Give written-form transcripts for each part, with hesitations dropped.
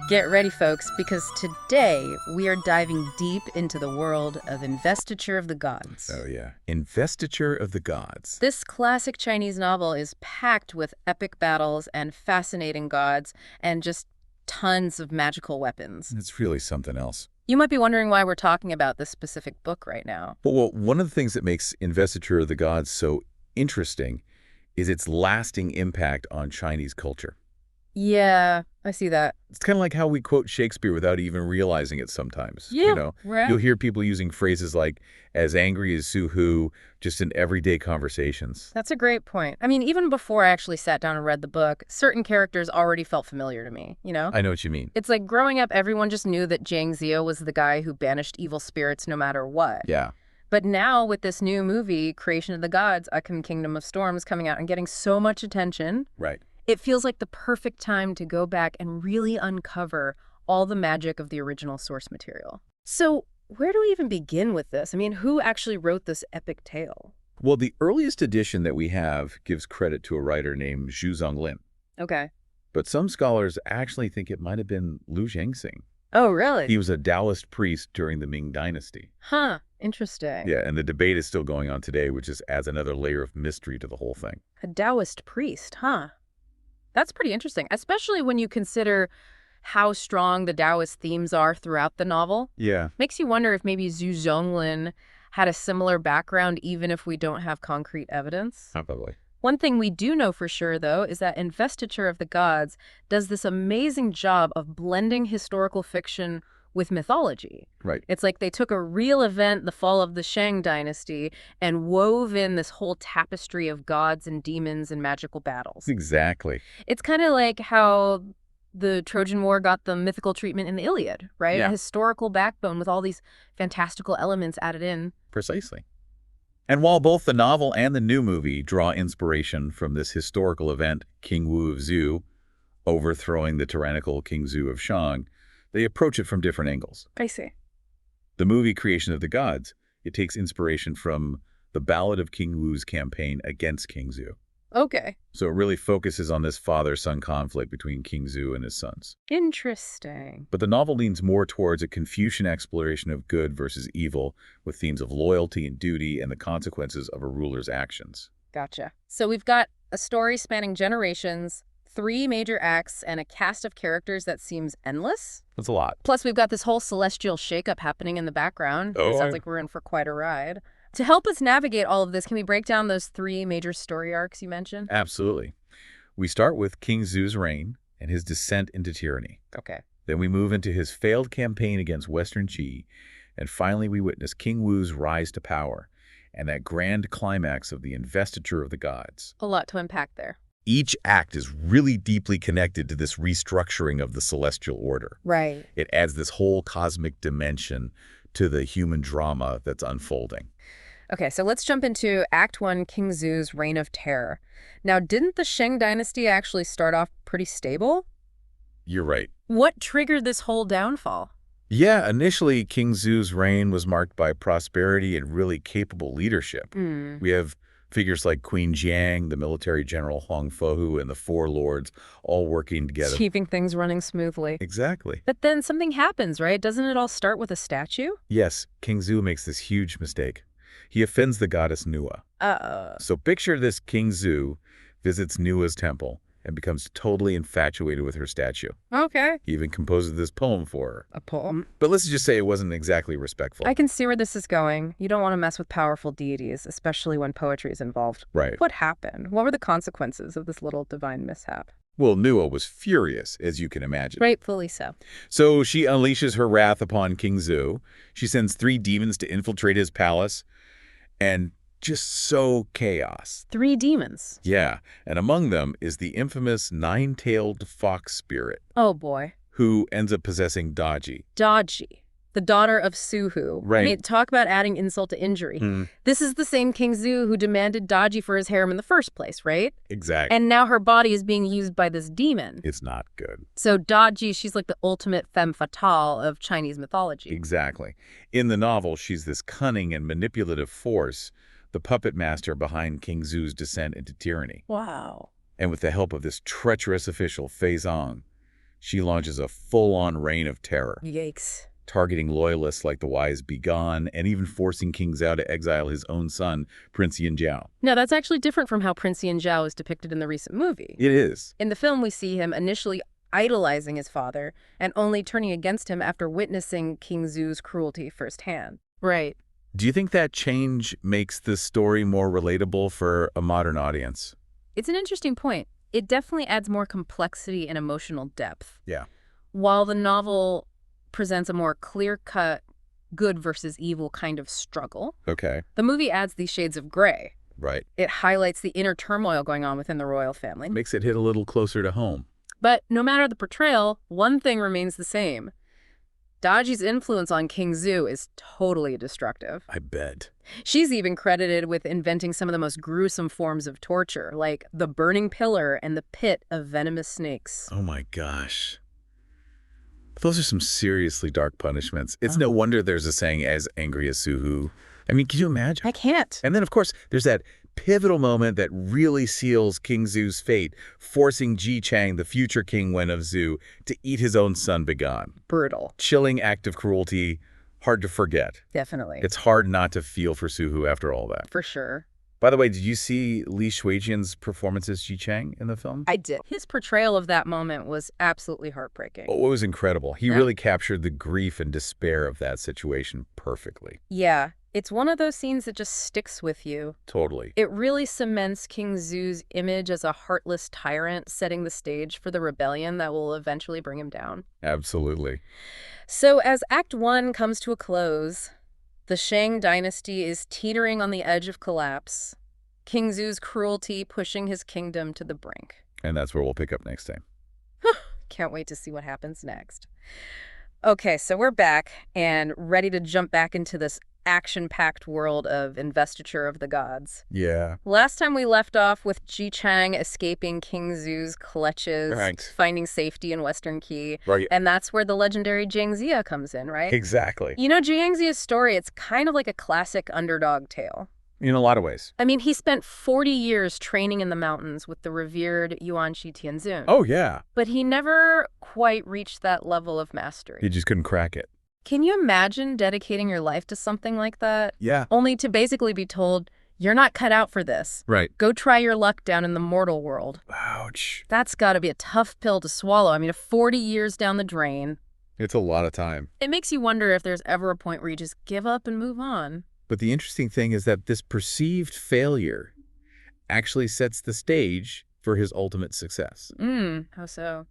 Get ready, folks, because today we are diving deep into the world of Investiture of the Gods. Oh, yeah. Investiture of the Gods. This classic Chinese novel is packed with epic battles and fascinating gods and just tons of magical weapons. It's really something else. You might be wondering why we're talking about this specific book right now. Well, one of the things that makes Investiture of the Gods so interesting is its lasting impact on Chinese culture. Yeah, I see that. It's kind of like how we quote Shakespeare without even realizing it sometimes. Yeah, right. You'll hear people using phrases like, as angry as Su Hu, just in everyday conversations. That's a great point. I mean, even before I actually sat down and read the book, certain characters already felt familiar to me, you know? I know what you mean. It's like growing up, everyone just knew that Jiang Ziya was the guy who banished evil spirits no matter what. Yeah. But now with this new movie, Creation of the Gods, Kingdom of Storms, coming out and getting so much attention. Right. It feels like the perfect time to go back and really uncover all the magic of the original source material. So where do we even begin with this? I mean, who actually wrote this epic tale? Well, the earliest edition that we have gives credit to a writer named Xu Zhonglin. Okay. But some scholars actually think it might have been Lu Xixing. Oh, really? He was a Taoist priest during the Ming dynasty. Huh. Interesting. Yeah, and the debate is still going on today, which just adds another layer of mystery to the whole thing. A Taoist priest, huh? That's pretty interesting, especially when you consider how strong the Taoist themes are throughout the novel. Yeah. Makes you wonder if maybe Xu Zhonglin had a similar background, even if we don't have concrete evidence. Probably. One thing we do know for sure, though, is that Investiture of the Gods does this amazing job of blending historical fiction with mythology. Right. It's like they took a real event, the fall of the Shang dynasty, and wove in this whole tapestry of gods and demons and magical battles. Exactly. It's kind of like how the Trojan War got the mythical treatment in the Iliad, right? Yeah. A historical backbone with all these fantastical elements added in. Precisely. And while both the novel and the new movie draw inspiration from this historical event, King Wu of Zhu, overthrowing the tyrannical King Zhou of Shang, they approach it from different angles. I see. The movie Creation of the Gods, it takes inspiration from the Ballad of King Wu's campaign against King Zhou. Okay. So it really focuses on this father-son conflict between King Zhou and his sons. Interesting. But the novel leans more towards a Confucian exploration of good versus evil, with themes of loyalty and duty and the consequences of a ruler's actions. Gotcha. So we've got a story spanning generations, 3 major acts, and a cast of characters that seems endless. That's a lot. Plus, we've got this whole celestial shakeup happening in the background. Oh, It sounds like we're in for quite a ride. To help us navigate all of this, can we break down those 3 major story arcs you mentioned? Absolutely. We start with King Zhu's reign and his descent into tyranny. Okay. Then we move into his failed campaign against Western Qi, and finally we witness King Wu's rise to power and that grand climax of the Investiture of the Gods. A lot to unpack there. Each act is really deeply connected to this restructuring of the celestial order. Right. It adds this whole cosmic dimension to the human drama that's unfolding. Okay, so let's jump into Act 1, King Zhu's Reign of Terror. Now, didn't the Shang dynasty actually start off pretty stable? You're right. What triggered this whole downfall? Yeah, initially King Zhu's reign was marked by prosperity and really capable leadership. We have figures like Queen Jiang, the military general Huang Fohu, and the 4 lords all working together. Keeping things running smoothly. Exactly. But then something happens, right? Doesn't it all start with a statue? Yes, King Zhu makes this huge mistake. He offends the goddess Nua. So picture this: King Zhu visits Nua's temple and becomes totally infatuated with her statue. Okay. He even composes this poem for her. A poem? But let's just say it wasn't exactly respectful. I can see where this is going. You don't want to mess with powerful deities, especially when poetry is involved. Right. What happened? What were the consequences of this little divine mishap? Well, Nua was furious, as you can imagine. Rightfully so. So she unleashes her wrath upon King Zhu. She sends 3 demons to infiltrate his palace, and just sow chaos. 3 demons. Yeah, and among them is the infamous 9-tailed fox spirit, Oh boy. who ends up possessing Daji. Daji, the daughter of Su Hu. Right. I mean, talk about adding insult to injury. This is the same King Zhu who demanded Daji for his harem in the first place, right? Exactly. And now her body is being used by this demon. It's not good. So Daji, she's like the ultimate femme fatale of Chinese mythology. Exactly. In the novel, she's this cunning and manipulative force, the puppet master behind King Zhu's descent into tyranny. Wow. And with the help of this treacherous official, Fei Zong, she launches a full-on reign of terror, Yikes. targeting loyalists like the wise Begone and even forcing King Zhao to exile his own son, Prince Yanjiao. Now, that's actually different from how Prince Zhao is depicted in the recent movie. It is. In the film, we see him initially idolizing his father and only turning against him after witnessing King Zhu's cruelty firsthand. Right. Do you think that change makes the story more relatable for a modern audience? It's an interesting point. It definitely adds more complexity and emotional depth. Yeah. While the novel presents a more clear-cut good versus evil kind of struggle, Okay. the movie adds these shades of gray. Right. It highlights the inner turmoil going on within the royal family. Makes it hit a little closer to home. But no matter the portrayal, one thing remains the same. Daji's influence on King Zhu is totally destructive. I bet. She's even credited with inventing some of the most gruesome forms of torture, like the burning pillar and the pit of venomous snakes. Oh my gosh. Those are some seriously dark punishments. It's no wonder there's a saying, as angry as Suhu. I mean, can you imagine? I can't. And then, of course, there's that pivotal moment that really seals King Zhu's fate, forcing Ji Chang, the future King Wen of Zhu, to eat his own son Begone. Brutal. Chilling act of cruelty, hard to forget. Definitely. It's hard not to feel for Suhu after all that. For sure. By the way, did you see Li Shuijian's performance as Ji Chang in the film? I did. His portrayal of that moment was absolutely heartbreaking. Oh, it was incredible. He really captured the grief and despair of that situation perfectly. Yeah. It's one of those scenes that just sticks with you. Totally. It really cements King Zhu's image as a heartless tyrant, setting the stage for the rebellion that will eventually bring him down. Absolutely. So as Act 1 comes to a close, the Shang dynasty is teetering on the edge of collapse, King Zhu's cruelty pushing his kingdom to the brink. And that's where we'll pick up next time. Can't wait to see what happens next. Okay, so we're back and ready to jump back into this action-packed world of Investiture of the Gods. Yeah. Last time we left off with Ji Chang escaping King Zhu's clutches, finding safety in Western Qi. Right. And that's where the legendary Jiang Ziya comes in, right? Exactly. You know, Jiang Ziya's story, it's kind of like a classic underdog tale. In a lot of ways. I mean, he spent 40 years training in the mountains with the revered Yuanshi Tianzun. Oh, yeah. But he never quite reached that level of mastery. He just couldn't crack it. Can you imagine dedicating your life to something like that? Yeah. Only to basically be told, you're not cut out for this. Right. Go try your luck down in the mortal world. Ouch. That's got to be a tough pill to swallow. I mean, 40 years down the drain. It's a lot of time. It makes you wonder if there's ever a point where you just give up and move on. But the interesting thing is that this perceived failure actually sets the stage for his ultimate success. How so?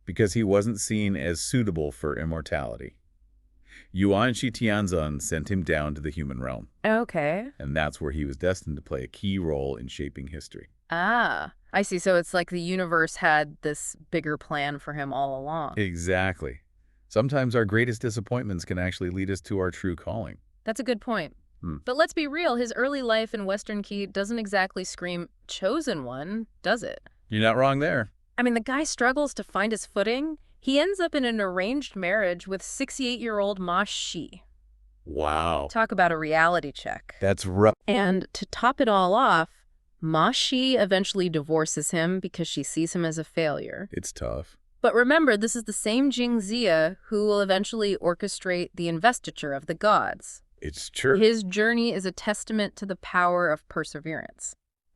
Because he wasn't seen as suitable for immortality. Yuanshi Tianzun sent him down to the human realm. Okay. And that's where he was destined to play a key role in shaping history. Ah, I see. So it's like the universe had this bigger plan for him all along. Exactly. Sometimes our greatest disappointments can actually lead us to our true calling. That's a good point. But let's be real, his early life in Western Qi doesn't exactly scream chosen one, does it? You're not wrong there. I mean, the guy struggles to find his footing. He ends up in an arranged marriage with 68-year-old Ma Shi. Wow. Talk about a reality check. That's rough. And to top it all off, Ma Shi eventually divorces him because she sees him as a failure. It's tough. But remember, this is the same Jiang Ziya who will eventually orchestrate the investiture of the gods. It's true. His journey is a testament to the power of perseverance.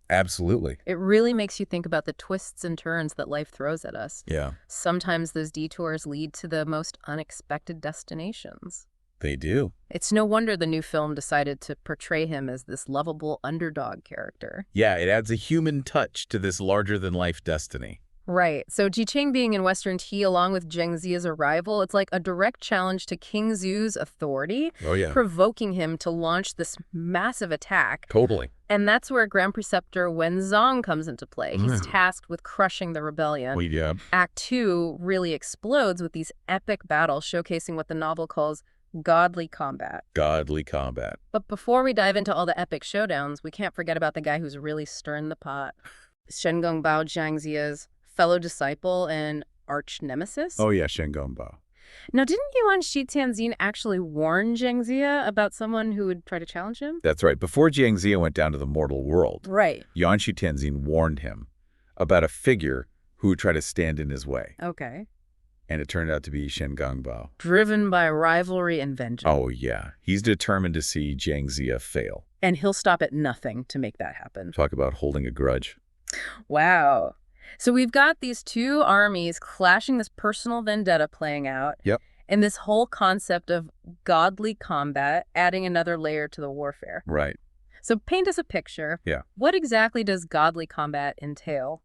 Absolutely. It really makes you think about the twists and turns that life throws at us. Yeah. Sometimes those detours lead to the most unexpected destinations. They do. It's no wonder the new film decided to portray him as this lovable underdog character. Yeah, it adds a human touch to this larger-than-life destiny. Right. So Ji Chang being in Western Qi along with Jiang Ziya's arrival, it's like a direct challenge to King Zhu's authority, Oh, yeah. provoking him to launch this massive attack. Totally. And that's where Grand Preceptor Wenzong comes into play. He's tasked with crushing the rebellion. Yeah. Act 2 really explodes with these epic battles showcasing what the novel calls godly combat. Godly combat. But before we dive into all the epic showdowns, we can't forget about the guy who's really stirring the pot. Shen Gongbao, Jiang Ziya's fellow disciple and arch nemesis. Oh, yeah, Shen Gongbao. Now, didn't Yuanshi Tianzin actually warn Jiang Ziya about someone who would try to challenge him? That's right. Before Jiang Ziya went down to the mortal world, Right. Yuanshi Tianzin warned him about a figure who would try to stand in his way. Okay. And it turned out to be Shen Gongbao. Driven by rivalry and vengeance. Oh, yeah. He's determined to see Jiang Ziya fail. And he'll stop at nothing to make that happen. Talk about holding a grudge. Wow. So we've got these two armies clashing, this personal vendetta playing out. Yep. And this whole concept of godly combat adding another layer to the warfare. Right. So paint us a picture. Yeah. What exactly does godly combat entail?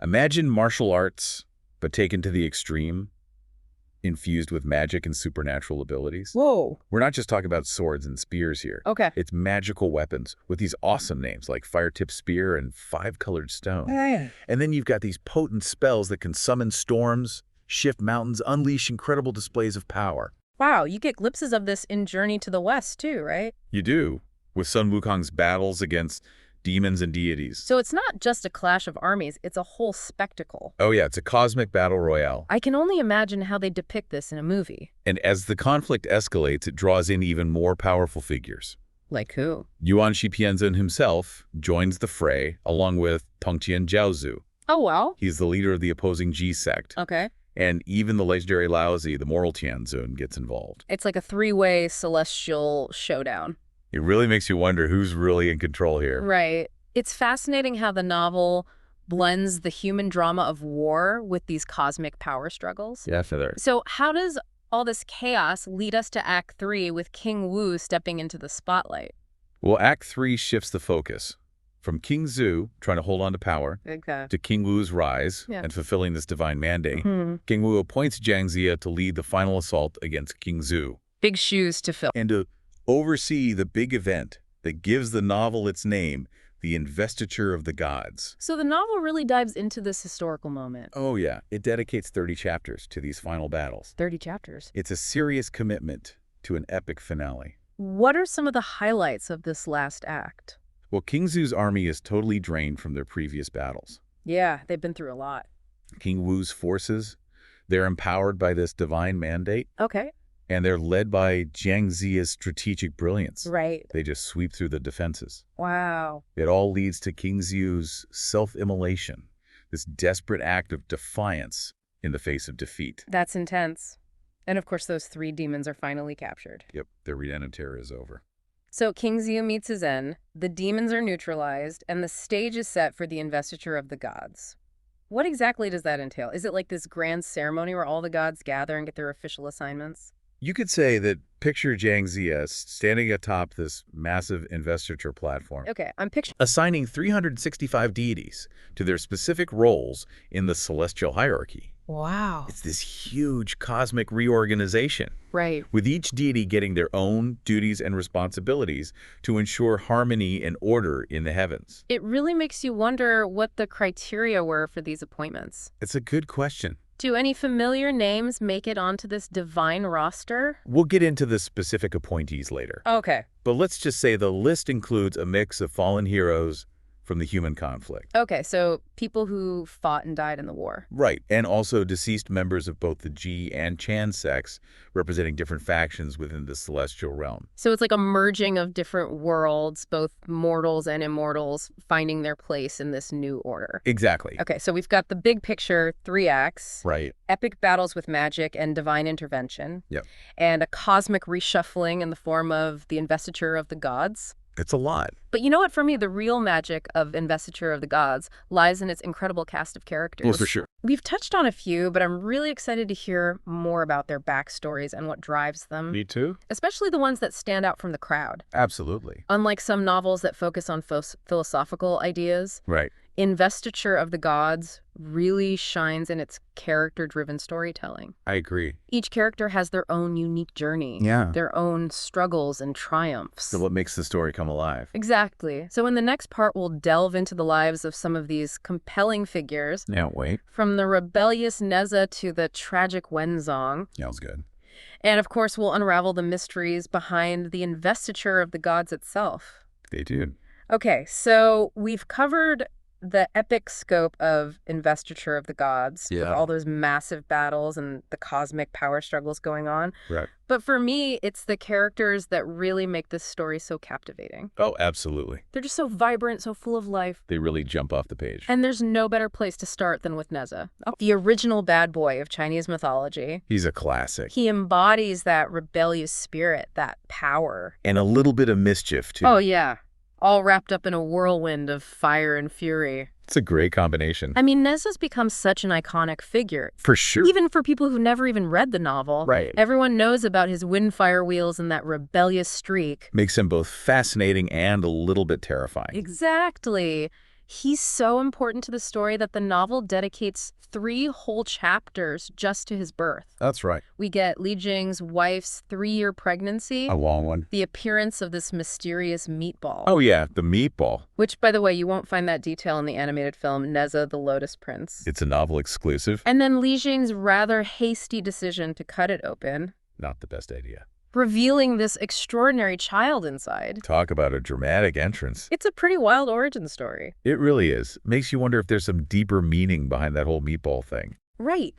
Imagine martial arts, but taken to the extreme, infused with magic and supernatural abilities. Whoa. We're not just talking about swords and spears here. Okay. It's magical weapons with these awesome names like Fire-Tip Spear and Five-Colored Stone. And then you've got these potent spells that can summon storms, shift mountains, unleash incredible displays of power. Wow, you get glimpses of this in Journey to the West too, right? You do, with Sun Wukong's battles against demons and deities. So it's not just a clash of armies, it's a whole spectacle. Oh yeah, it's a cosmic battle royale. I can only imagine how they depict this in a movie. And as the conflict escalates, it draws in even more powerful figures. Like who? Yuan Shipianzhen himself joins the fray, along with Tongqian Jiaozu. Oh, wow. He's the leader of the opposing Ji sect. Okay. And even the legendary Laozi, the moral Tianzun, gets involved. It's like a three-way celestial showdown. It really makes you wonder who's really in control here. Right. It's fascinating how the novel blends the human drama of war with these cosmic power struggles. Definitely. So how does all this chaos lead us to Act 3 with King Wu stepping into the spotlight? Well, Act 3 shifts the focus from King Zhu trying to hold on to power to King Wu's rise and fulfilling this divine mandate. King Wu appoints Jiang Ziya to lead the final assault against King Zhu. Big shoes to fill. And to oversee the big event that gives the novel its name, the Investiture of the Gods. So the novel really dives into this historical moment. Oh yeah, it dedicates 30 chapters to these final battles. 30 chapters. It's a serious commitment to an epic finale. What are some of the highlights of this last act? Well, King Zhu's army is totally drained from their previous battles. Yeah, they've been through a lot. King Wu's forces, they're empowered by this divine mandate. Okay. And they're led by Jiang Ziya's strategic brilliance. Right. They just sweep through the defenses. Wow. It all leads to King Zhu's self-immolation, this desperate act of defiance in the face of defeat. That's intense. And of course, those three demons are finally captured. Yep, their reign of terror is over. So King Zhu meets his end, the demons are neutralized, and the stage is set for the investiture of the gods. What exactly does that entail? Is it like this grand ceremony where all the gods gather and get their official assignments? You could say that picture Jiang Ziya standing atop this massive investiture platform. Okay, I'm picturing assigning 365 deities to their specific roles in the celestial hierarchy. Wow. It's this huge cosmic reorganization. Right. With each deity getting their own duties and responsibilities to ensure harmony and order in the heavens. It really makes you wonder what the criteria were for these appointments. It's a good question. Do any familiar names make it onto this divine roster? We'll get into the specific appointees later. Okay. But let's just say the list includes a mix of fallen heroes from the human conflict. Okay, so people who fought and died in the war. Right, and also deceased members of both the Ji and Chan sects, representing different factions within the celestial realm. So it's like a merging of different worlds, both mortals and immortals, finding their place in this new order. Exactly. Okay, so we've got the big picture, 3 acts. Right. Epic battles with magic and divine intervention. Yep. And a cosmic reshuffling in the form of the investiture of the gods. It's a lot. But you know what? For me, the real magic of Investiture of the Gods lies in its incredible cast of characters. Well, for sure. We've touched on a few, but I'm really excited to hear more about their backstories and what drives them. Me too. Especially the ones that stand out from the crowd. Absolutely. Unlike some novels that focus on philosophical ideas, Right. Investiture of the Gods really shines in its character-driven storytelling. I agree. Each character has their own unique journey. Yeah. Their own struggles and triumphs. So what makes the story come alive? Exactly. So in the next part, we'll delve into the lives of some of these compelling figures. Now, wait. From the rebellious Nezha to the tragic Wenzong. Sounds good. And of course, we'll unravel the mysteries behind the investiture of the gods itself. Stay tuned. Okay, so we've covered the epic scope of Investiture of the Gods, with Yeah. all those massive battles and the cosmic power struggles going on. Right. But for me, it's the characters that really make this story so captivating. Oh, absolutely. They're just so vibrant, so full of life. They really jump off the page. And there's no better place to start than with Nezha, the original bad boy of Chinese mythology. He's a classic. He embodies that rebellious spirit, that power. And a little bit of mischief, too. Oh, yeah. All wrapped up in a whirlwind of fire and fury. It's a great combination. I mean, Nezha's become such an iconic figure. For sure. Even for people who never even read the novel. Right. Everyone knows about his windfire wheels and that rebellious streak. Makes him both fascinating and a little bit terrifying. Exactly. He's so important to the story that the novel dedicates 3 whole chapters just to his birth. That's right. We get Li Jing's wife's 3-year pregnancy, A long one. the appearance of this mysterious meatball. Oh, yeah, the meatball. Which, by the way, you won't find that detail in the animated film Nezha the Lotus Prince. It's a novel exclusive. And then Li Jing's rather hasty decision to cut it open, Not the best idea. revealing this extraordinary child inside. Talk about a dramatic entrance. It's a pretty wild origin story. It really is. Makes you wonder if there's some deeper meaning behind that whole meatball thing. Right.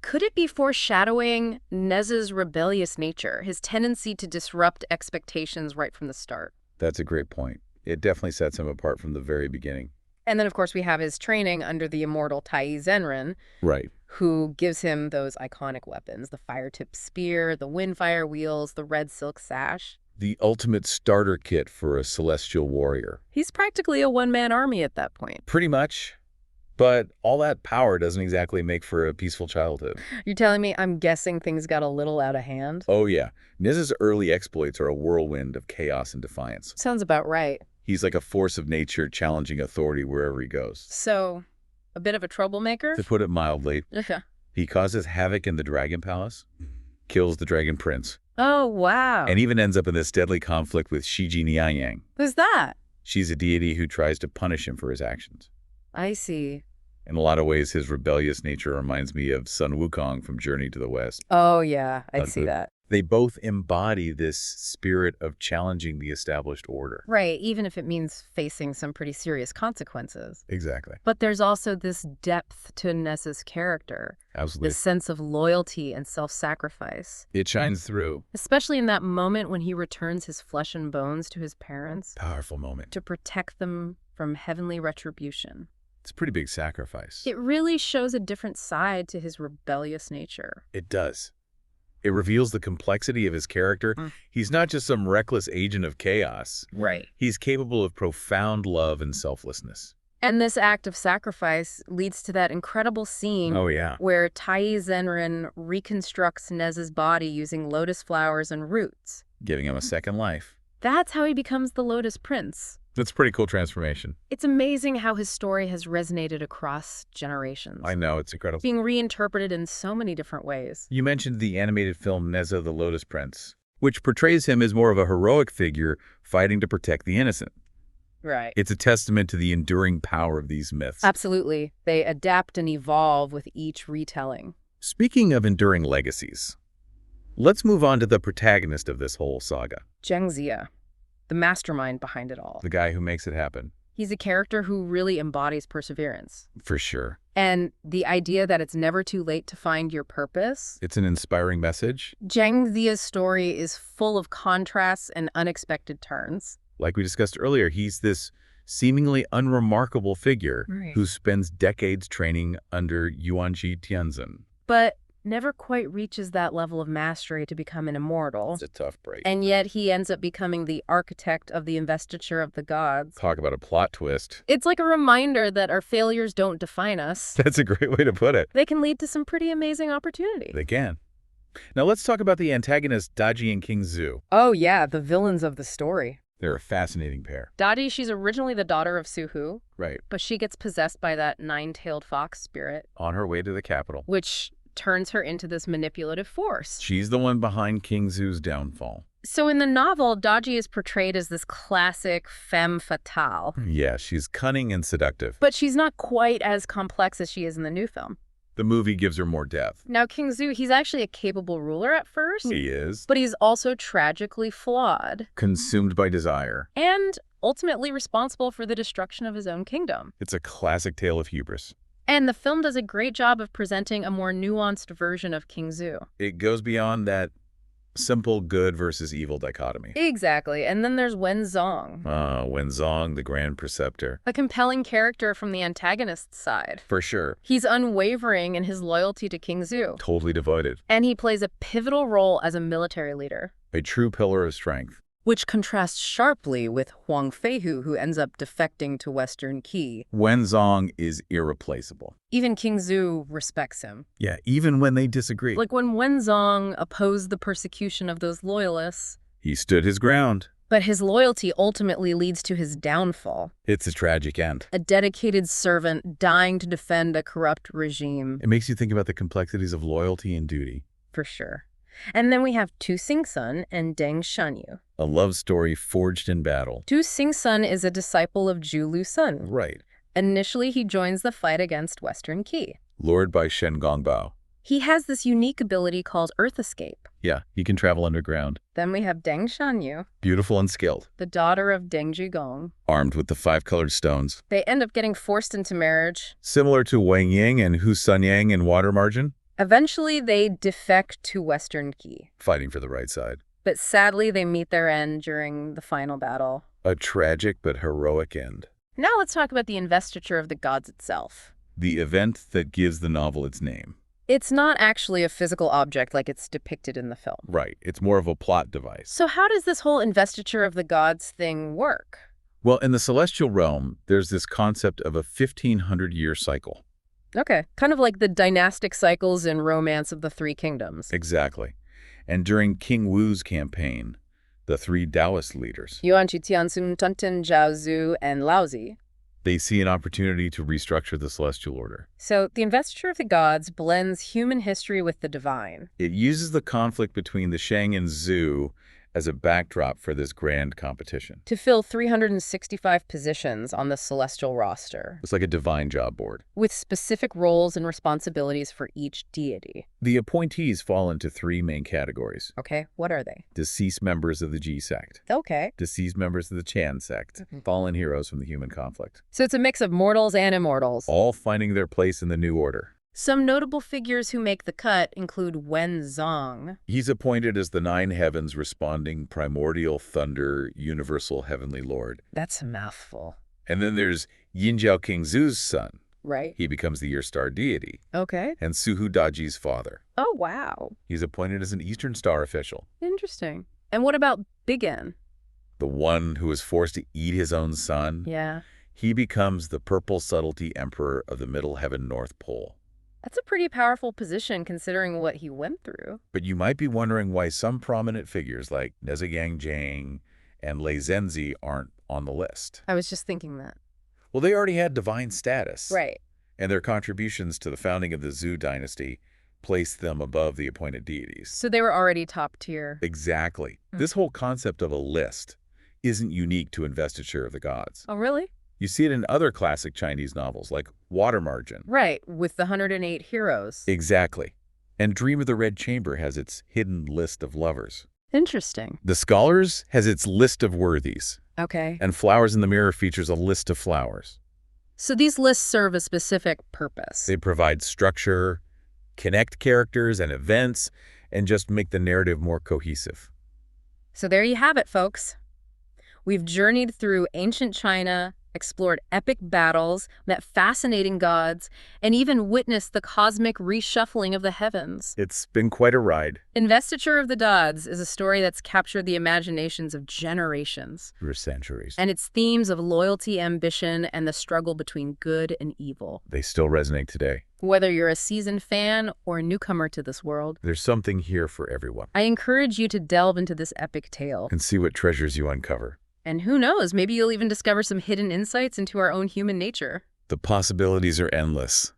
Could it be foreshadowing Nezha's rebellious nature, his tendency to disrupt expectations right from the start? That's a great point. It definitely sets him apart from the very beginning. And then, of course, we have his training under the immortal Tai Zenren, Right. who gives him those iconic weapons, the fire-tipped spear, the windfire wheels, the red silk sash. The ultimate starter kit for a celestial warrior. He's practically a one-man army at that point. Pretty much. But all that power doesn't exactly make for a peaceful childhood. You're telling me I'm guessing things got a little out of hand? Oh yeah, Nezha's early exploits are a whirlwind of chaos and defiance. Sounds about right. He's like a force of nature challenging authority wherever he goes. So, a bit of a troublemaker? To put it mildly, Yeah. he causes havoc in the Dragon Palace, kills the Dragon Prince, Oh, wow. and even ends up in this deadly conflict with Fengshen Yanyi. Who's that? She's a deity who tries to punish him for his actions. I see. In a lot of ways, his rebellious nature reminds me of Sun Wukong from Journey to the West. Oh, yeah, I That's see it. that. They both embody this spirit of challenging the established order. Right, even if it means facing some pretty serious consequences. Exactly. But there's also this depth to Nezha's character, Absolutely. this sense of loyalty and self-sacrifice. It shines through. Especially in that moment when he returns his flesh and bones to his parents Powerful moment. to protect them from heavenly retribution. It's a pretty big sacrifice. It really shows a different side to his rebellious nature. It does. It reveals the complexity of his character. He's not just some reckless agent of chaos. Right. He's capable of profound love and selflessness. And this act of sacrifice leads to that incredible scene Oh, yeah. where Tai Zenren reconstructs Nezha's body using lotus flowers and roots. Giving him a second life. That's how he becomes the Lotus Prince. That's a pretty cool transformation. It's amazing how his story has resonated across generations, I know, it's incredible. being reinterpreted in so many different ways. You mentioned the animated film Nezha the Lotus Prince, which portrays him as more of a heroic figure fighting to protect the innocent. Right. It's a testament to the enduring power of these myths. Absolutely. They adapt and evolve with each retelling. Speaking of enduring legacies, let's move on to the protagonist of this whole saga, Jiang Ziya, the mastermind behind it all. the guy who makes it happen. He's a character who really embodies perseverance. For sure. And the idea that it's never too late to find your purpose. It's an inspiring message. Jiang Ziya's story is full of contrasts and unexpected turns. Like we discussed earlier, he's this seemingly unremarkable figure Right. who spends decades training under Yuanji Tianzin. But never quite reaches that level of mastery to become an immortal. It's a tough break. And yet he ends up becoming the architect of the investiture of the gods. Talk about a plot twist. It's like a reminder that our failures don't define us. That's a great way to put it. They can lead to some pretty amazing opportunity. They can. Now let's talk about the antagonists, Daji and King Zhu. Oh yeah, the villains of the story. They're a fascinating pair. Dadi, she's originally the daughter of Su Hu, Right. but she gets possessed by that nine-tailed fox spirit, On her way to the capital. which turns her into this manipulative force. She's the one behind King Zhu's downfall. So in the novel, Daji is portrayed as this classic femme fatale, Yeah, she's cunning and seductive. but she's not quite as complex as she is in the new film. The movie gives her more depth. Now, King Zhu, he's actually a capable ruler at first, He is but he's also tragically flawed consumed by desire. and ultimately responsible for the destruction of his own kingdom. It's a classic tale of hubris. And the film does a great job of presenting a more nuanced version of King Zhu. It goes beyond that simple good versus evil dichotomy. Exactly. And then there's Wenzong, Wenzong, the Grand Preceptor. a compelling character from the antagonist's side. For sure. He's unwavering in his loyalty to King Zhu. Totally devoted. And he plays a pivotal role as a military leader, A true pillar of strength. which contrasts sharply with Huang Feihu, who ends up defecting to Western Qi. Wenzong is irreplaceable. Even King Zhu respects him. Yeah, even when they disagree. Like when Wenzong opposed the persecution of those loyalists, He stood his ground. but his loyalty ultimately leads to his downfall. It's a tragic end. A dedicated servant dying to defend a corrupt regime, It makes you think about the complexities of loyalty and duty. for sure. And then we have Tu Xingsun and Deng Shanyu. A love story forged in battle. Tu Xingsun is a disciple of Zhu Lusun. Right. Initially, he joins the fight against Western Qi. Lured by Shen Gongbao. He has this unique ability called Earth Escape. Yeah, he can travel underground. Then we have Deng Shanyu, Beautiful and skilled. the daughter of Deng Zhigong. Armed with the 5 colored stones. They end up getting forced into marriage. Similar to Wang Ying and Hu Sunyang in Water Margin. Eventually, they defect to Western Qi. Fighting for the right side. But sadly, they meet their end during the final battle. A tragic but heroic end. Now let's talk about the investiture of the gods itself. The event that gives the novel its name. It's not actually a physical object like it's depicted in the film. Right, it's more of a plot device. So how does this whole investiture of the gods thing work? Well, in the celestial realm, there's this concept of a 1,500-year cycle. Okay, kind of like the dynastic cycles in Romance of the Three Kingdoms. Exactly. And during King Wu's campaign, the 3 Taoist leaders, Yuan Qi Tianxun, Tunten, Zhao Zhu, and Laozi. they see an opportunity to restructure the celestial order. So the investiture of the gods blends human history with the divine. It uses the conflict between the Shang and Zhu as a backdrop for this grand competition. To fill 365 positions on the celestial roster, It's like a divine job board. with specific roles and responsibilities for each deity. The appointees fall into 3 main categories. Okay, what are they? Deceased members of the Ji sect. Okay. Deceased members of the Chan sect. Fallen heroes from the human conflict. So it's a mix of mortals and immortals. All finding their place in the new order. Some notable figures who make the cut include Wenzong. He's appointed as the 9 heavens responding primordial thunder universal heavenly lord. That's a mouthful. And then there's Yinjiao King Zhu's son. Right? He becomes the year star deity. Okay. And Suhu Daji's father. Oh, wow. He's appointed as an Eastern Star official. Interesting. And what about Big N? The one who is forced to eat his own son. Yeah. He becomes the purple subtlety emperor of the Middle Heaven North Pole. That's a pretty powerful position considering what he went through. But you might be wondering why some prominent figures like Nezha Jiang and Lei Zhenzi aren't on the list. I was just thinking that. Well, they already had divine status. Right. And their contributions to the founding of the Zhou dynasty placed them above the appointed deities. So they were already top tier. Exactly. This whole concept of a list isn't unique to Investiture of the Gods. Oh, really? You see it in other classic Chinese novels like Water Margin. Right, with the 108 heroes. Exactly. And Dream of the Red Chamber has its hidden list of lovers. Interesting. The Scholars has its list of worthies. Okay. And Flowers in the Mirror features a list of flowers. So these lists serve a specific purpose. They provide structure, connect characters and events, and just make the narrative more cohesive. So there you have it, folks. We've journeyed through ancient China, explored epic battles, met fascinating gods, and even witnessed the cosmic reshuffling of the heavens. It's been quite a ride. Investiture of the Gods is a story that's captured the imaginations of generations. For centuries. And its themes of loyalty, ambition, and the struggle between good and evil. They still resonate today. Whether you're a seasoned fan or a newcomer to this world, There's something here for everyone. I encourage you to delve into this epic tale. And see what treasures you uncover. And who knows, maybe you'll even discover some hidden insights into our own human nature. The possibilities are endless.